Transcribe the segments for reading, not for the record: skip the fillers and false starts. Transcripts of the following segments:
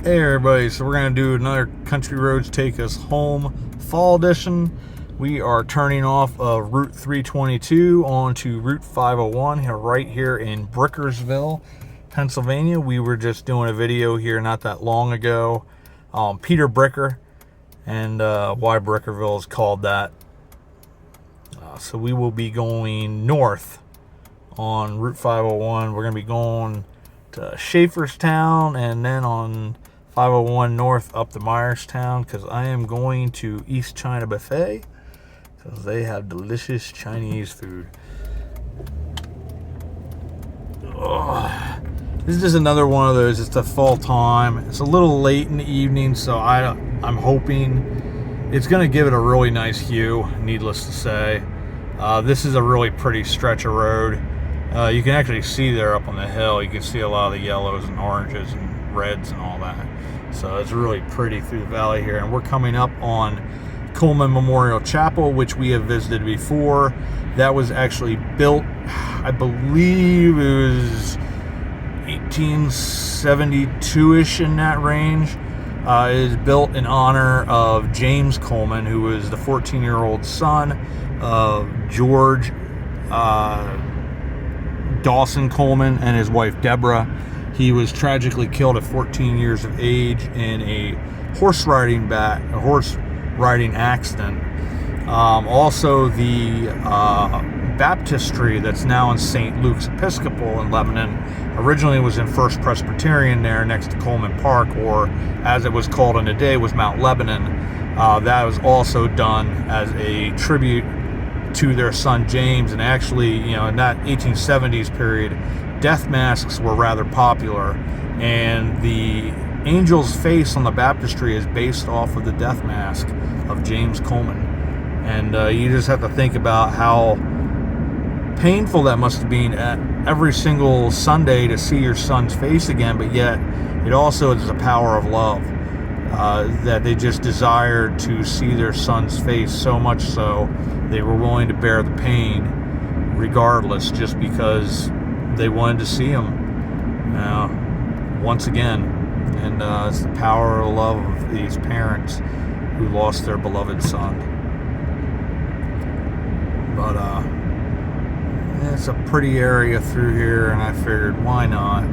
Hey everybody, so we're going to do another Country Roads Take Us Home Fall Edition. We are turning off of Route 322 onto Route 501 here, right here in Brickerville, Pennsylvania. We were just doing a video here not that long ago. Peter Bricker, and why Brickerville is called that. So we will be going north on Route 501. We're going to be going to Schaeferstown and then on 501 north up to Myerstown, because I am going to East China Buffet because they have delicious Chinese food. Oh, this is just another one of those. It's the fall time. It's a little late in the evening, so I'm hoping it's going to give it a really nice hue, needless to say. This is a really pretty stretch of road. You can actually see there up on the hill. You can see a lot of the yellows and oranges and reds and all that. So it's really pretty through the valley here. And we're coming up on Coleman Memorial Chapel, which we have visited before. That was actually built, I believe it was 1872-ish, in that range. It is built in honor of James Coleman, who was the 14-year-old son of George Dawson Coleman and his wife Deborah. He was tragically killed at 14 years of age in a horse riding accident. Also, the baptistry that's now in St. Luke's Episcopal in Lebanon originally was in First Presbyterian there next to Coleman Park, or as it was called in the day was Mount Lebanon. That was also done as a tribute to their son James. And actually, in that 1870s period, death masks were rather popular, and the angel's face on the baptistry is based off of the death mask of James Coleman. And you just have to think about how painful that must have been every single Sunday to see your son's face again, but yet it also is a power of love, that they just desired to see their son's face so much so they were willing to bear the pain regardless, just because they wanted to see him once again. And it's the power of love of these parents who lost their beloved son. But it's a pretty area through here, and I figured, why not?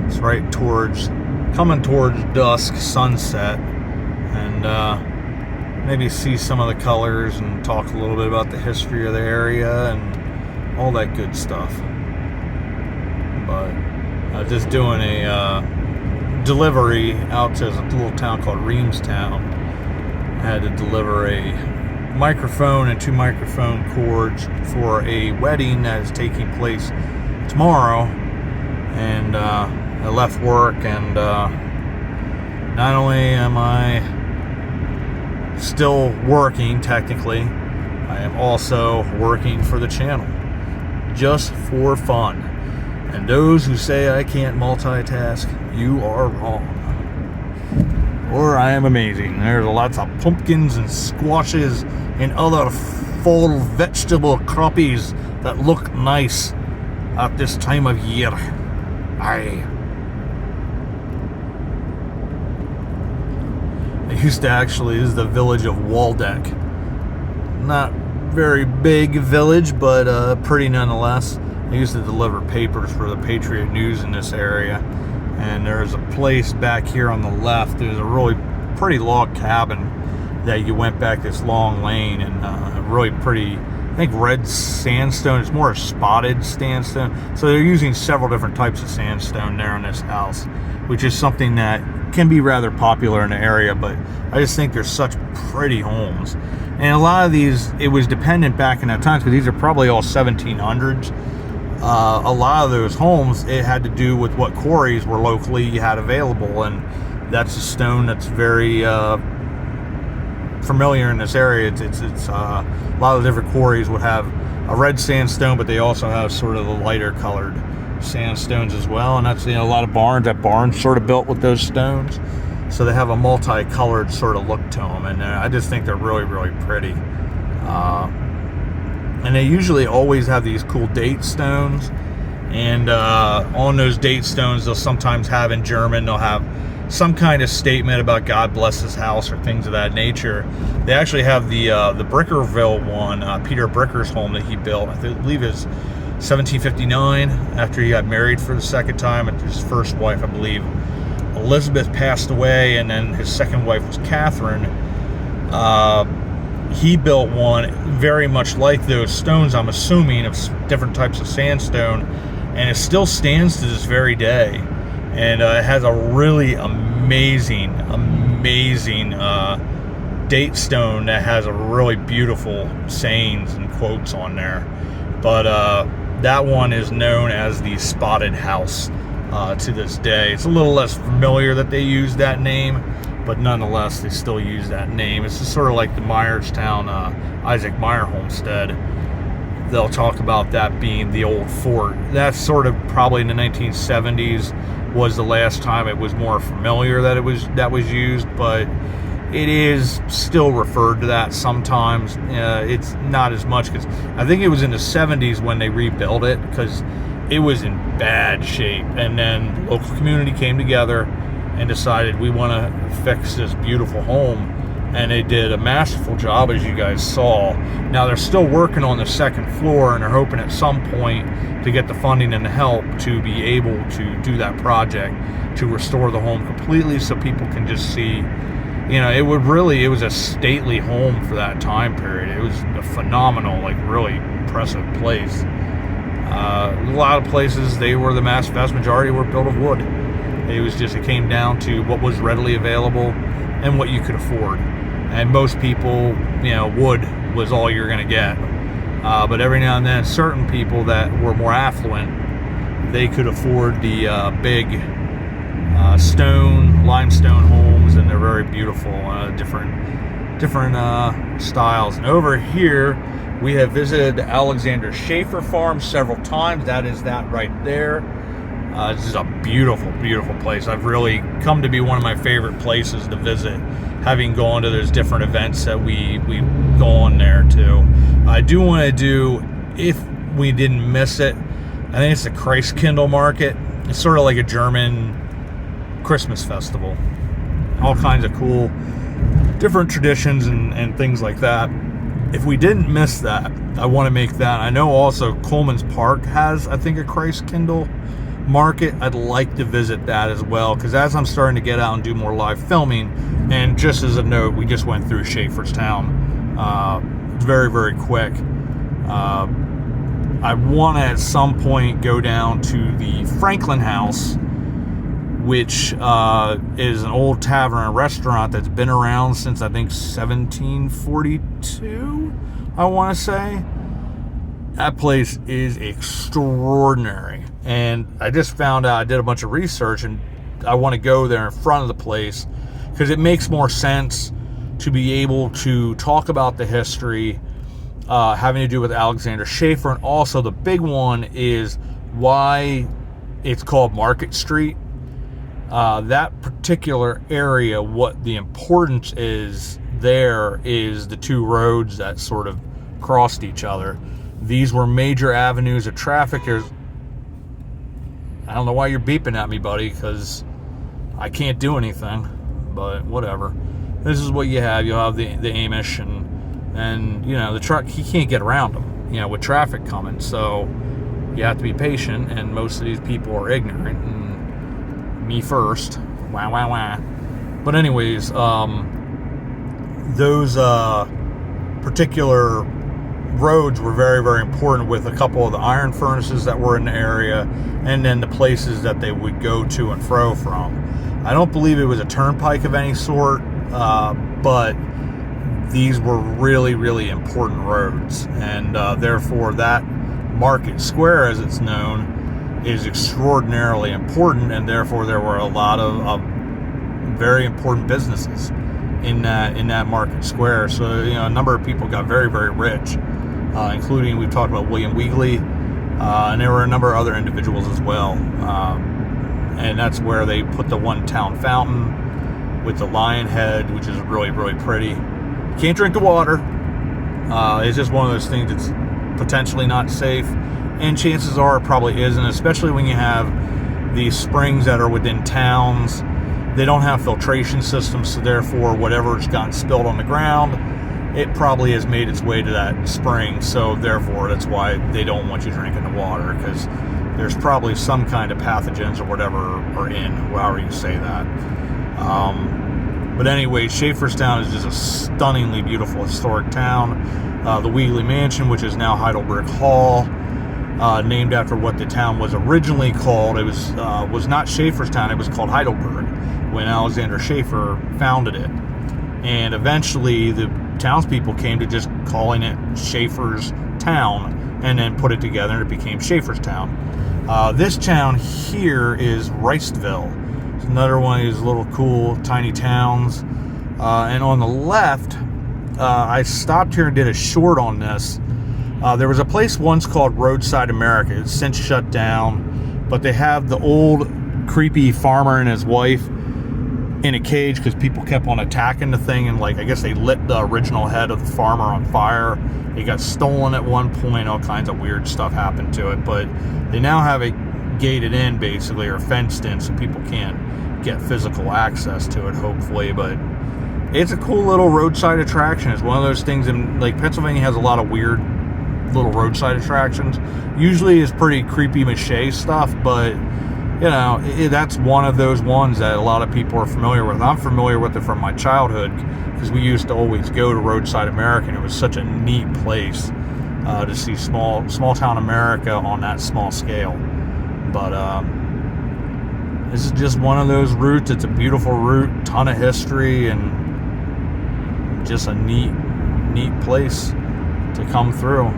It's right coming towards dusk, sunset, and maybe see some of the colors and talk a little bit about the history of the area and all that good stuff. But just doing a delivery out to a little town called Reamstown. I had to deliver a microphone and 2 microphone cords for a wedding that is taking place tomorrow. And I left work, and not only am I still working technically, I am also working for the channel just for fun. And those who say I can't multitask, you are wrong. Or I am amazing. There's lots of pumpkins and squashes and other fall vegetable crappies that look nice at this time of year. This is the village of Waldeck. Not very big village, but pretty nonetheless. I used to deliver papers for the Patriot News in this area, and there's a place back here on the left. There's a really pretty log cabin that you went back this long lane, and really pretty, I think, red sandstone. It's more a spotted sandstone. So they're using several different types of sandstone there in this house, which is something that can be rather popular in the area. But I just think there's such pretty homes. And a lot of these, it was dependent back in that time, because these are probably all 1700s. A lot of those homes, it had to do with what quarries were locally had available, and that's a stone that's very familiar in this area. It's a lot of different quarries would have a red sandstone, but they also have sort of the lighter colored sandstones as well. And that's, a lot of barns. That barn's sort of built with those stones, so they have a multicolored sort of look to them, and I just think they're really, really pretty. And they usually always have these cool date stones, and on those date stones they'll sometimes have in German, they'll have some kind of statement about God bless his house or things of that nature. They actually have the Brickerville one, Peter Bricker's home that he built. I believe it's 1759, after he got married for the second time. And his first wife, I believe, Elizabeth, passed away, and then his second wife was Catherine. He built one very much like those stones, I'm assuming, of different types of sandstone, and it still stands to this very day. And it has a really amazing date stone that has a really beautiful sayings and quotes on there. But that one is known as the Spotted House to this day. It's a little less familiar that they use that name, but nonetheless, they still use that name. It's just sort of like the Myerstown Isaac Meyer homestead. They'll talk about that being the old fort. That's sort of probably in the 1970s was the last time it was more familiar that that was used, but it is still referred to that sometimes. It's not as much, because I think it was in the 70s when they rebuilt it, because it was in bad shape, and then the local community came together and decided we want to fix this beautiful home, and they did a masterful job, as you guys saw. Now they're still working on the second floor, and they're hoping at some point to get the funding and the help to be able to do that project, to restore the home completely so people can just see. You know, it was a stately home for that time period. It was a phenomenal, like really impressive place. A lot of places, the vast majority were built of wood. It came down to what was readily available and what you could afford. And most people, wood was all you're going to get. But every now and then, certain people that were more affluent, they could afford the big limestone homes, and they're very beautiful, different styles. And over here, we have visited Alexander Schaefer Farm several times. That is that right there. This is a beautiful, beautiful place. I've really come to be one of my favorite places to visit, having gone to those different events that we go on there too. I do want to do, if we didn't miss it, I think it's the Christkindl Market. It's sort of like a German Christmas festival. All kinds of cool, different traditions and things like that. If we didn't miss that, I want to make that. I know also Coleman's Park has, I think, a Christkindl Market. I'd like to visit that as well, because as I'm starting to get out and do more live filming, and just as a note, we just went through Schaeferstown. It's very, very quick. I want to at some point go down to the Franklin House, which is an old tavern and restaurant that's been around since, I think, 1742, I want to say. That place is extraordinary. And I just found out, I did a bunch of research, and I want to go there in front of the place, because it makes more sense to be able to talk about the history having to do with Alexander Schaefer. And also the big one is why it's called Market Street. That particular area, what the importance is there is the two roads that sort of crossed each other. These were major avenues of traffic. I don't know why you're beeping at me, buddy, because I can't do anything, but whatever. This is what you have. You'll have the Amish, and the truck, he can't get around them, with traffic coming, so you have to be patient, and most of these people are ignorant, and me first. Wah, wah, wah. But anyways, those particular roads were very, very important, with a couple of the iron furnaces that were in the area, and then the places that they would go to and fro from. I don't believe it was a turnpike of any sort, but these were really, really important roads, and therefore that Market Square, as it's known, is extraordinarily important, and therefore there were a lot of very important businesses in that Market Square. So a number of people got very, very rich, including, we've talked about William Weagley, and there were a number of other individuals as well. And that's where they put the one town fountain with the lion head, which is really, really pretty. You can't drink the water. It's just one of those things that's potentially not safe, and chances are it probably isn't, especially when you have these springs that are within towns, They don't have filtration systems, so therefore whatever's gotten spilled on the ground, it probably has made its way to that spring. So therefore that's why they don't want you drinking the water, because there's probably some kind of pathogens or whatever are in, however you say that. But anyway, Schaefferstown is just a stunningly beautiful historic town. The Weagley Mansion, which is now Heidelberg Hall, named after what the town was originally called. It was not Schaefferstown, it was called Heidelberg when Alexander Schaeffer founded it. And eventually the townspeople came to just calling it Schaeffer's Town, and then put it together and it became Schaefferstown. This town here is Riceville. It's another one of these little cool tiny towns. And on the left, I stopped here and did a short on this. There was a place once called Roadside America. It's since shut down, but they have the old creepy farmer and his wife in a cage because people kept on attacking the thing, and like I guess they lit the original head of the farmer on fire. It got stolen at one point. All kinds of weird stuff happened to it, but they now have it gated in basically, or fenced in, so people can't get physical access to it, hopefully. But it's a cool little roadside attraction. It's one of those things in, like, Pennsylvania has a lot of weird little roadside attractions. Usually it's pretty creepy mache stuff, but you know, that's one of those ones that a lot of people are familiar with. I'm familiar with it from my childhood because we used to always go to Roadside America, and it was such a neat place to see small town America on that small scale. But this is just one of those routes. It's a beautiful route, ton of history, and just a neat place to come through.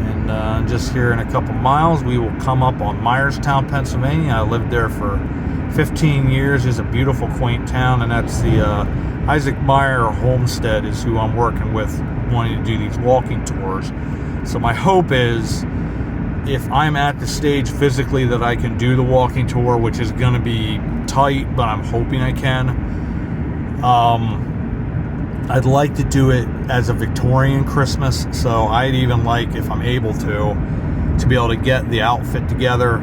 And just here in a couple miles, we will come up on Myerstown, Pennsylvania. I lived there for 15 years. It's a beautiful, quaint town, and that's the Isaac Meyer Homestead is who I'm working with, wanting to do these walking tours. So my hope is, if I'm at the stage physically that I can do the walking tour, which is going to be tight, but I'm hoping I can, I'd like to do it as a Victorian Christmas. So I'd even like, if I'm able to be able to get the outfit together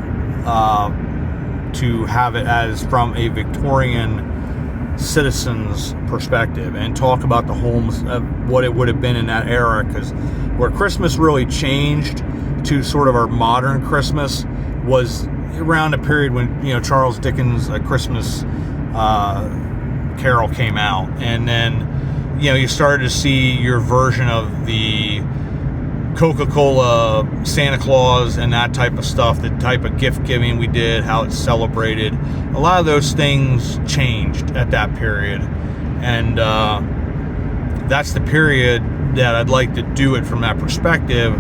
to have it as from a Victorian citizen's perspective, and talk about the homes of what it would have been in that era, because where Christmas really changed to sort of our modern Christmas was around the period when, you know, Charles Dickens' A Christmas Carol came out, and then, you know, you started to see your version of the Coca-Cola Santa Claus and that type of stuff, the type of gift giving we did, how it's celebrated. A lot of those things changed at that period, and that's the period that I'd like to do it from that perspective.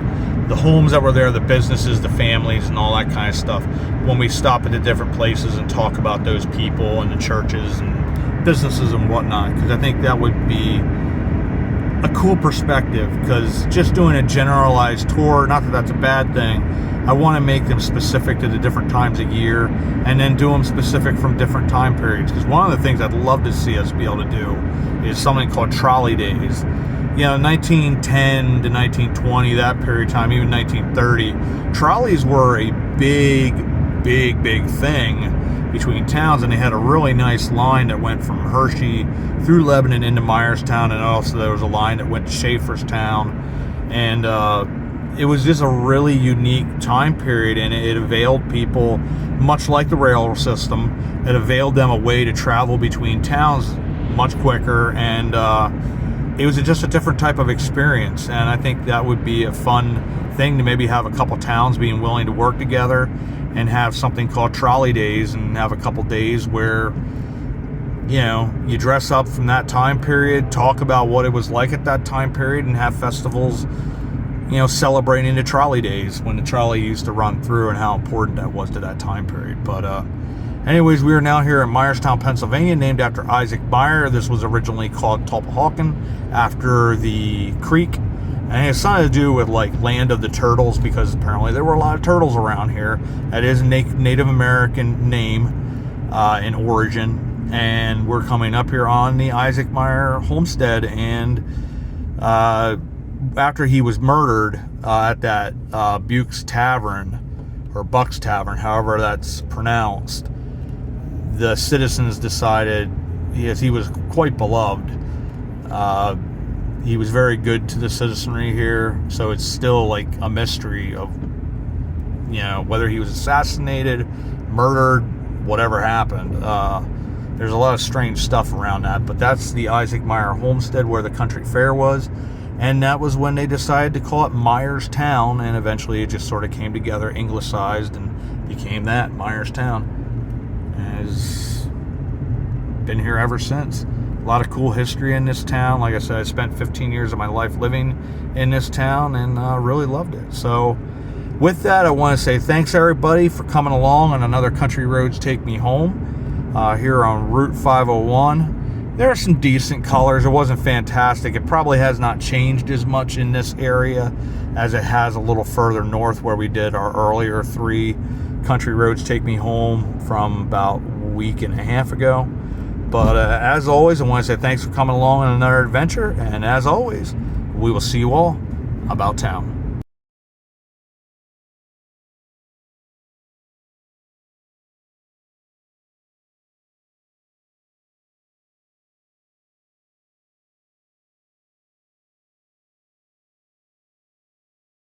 The homes that were there, the businesses, the families, and all that kind of stuff. When we stop at the different places and talk about those people and the churches and businesses and whatnot, because I think that would be a cool perspective. Because just doing a generalized tour, not that that's a bad thing, I want to make them specific to the different times of year, and then do them specific from different time periods. Because one of the things I'd love to see us be able to do is something called trolley days. You know, 1910 to 1920, that period of time, even 1930, trolleys were a big thing between towns, and they had a really nice line that went from Hershey through Lebanon into Myerstown, and also there was a line that went to Schaefferstown, and it was just a really unique time period, and it availed people, much like the rail system, it availed them a way to travel between towns much quicker, and it was just a different type of experience. And I think that would be a fun thing to maybe have a couple towns being willing to work together and have something called trolley days, and have a couple days where, you know, you dress up from that time period, talk about what it was like at that time period, and have festivals, you know, celebrating the trolley days when the trolley used to run through and how important that was to that time period. But anyways, we are now here in Myerstown, Pennsylvania, named after Isaac Meyer. This was originally called Tulpahawken, after the creek. And it's something to do with, like, land of the turtles, because apparently there were a lot of turtles around here. That is a Native American name in origin. And we're coming up here on the Isaac Meyer homestead. And after he was murdered at that Buck's Tavern, or Buck's Tavern, however that's pronounced, the citizens decided, yes, he was quite beloved. He was very good to the citizenry here, so it's still like a mystery of, whether he was assassinated, murdered, whatever happened. There's a lot of strange stuff around that, but that's the Isaac Meyer homestead where the country fair was, and that was when they decided to call it Myerstown, and eventually it just sort of came together, anglicized, and became that, Myerstown. And has been here ever since. A lot of cool history in this town. Like I said, I spent 15 years of my life living in this town and really loved it. So with that, I want to say thanks everybody for coming along on another Country Roads Take Me Home here on Route 501. There are some decent colors. It wasn't fantastic. It probably has not changed as much in this area as it has a little further north where we did our earlier 3 Country Roads Take Me Home from about a week and a half ago. But as always, I want to say thanks for coming along on another adventure. And as always, we will see you all about town.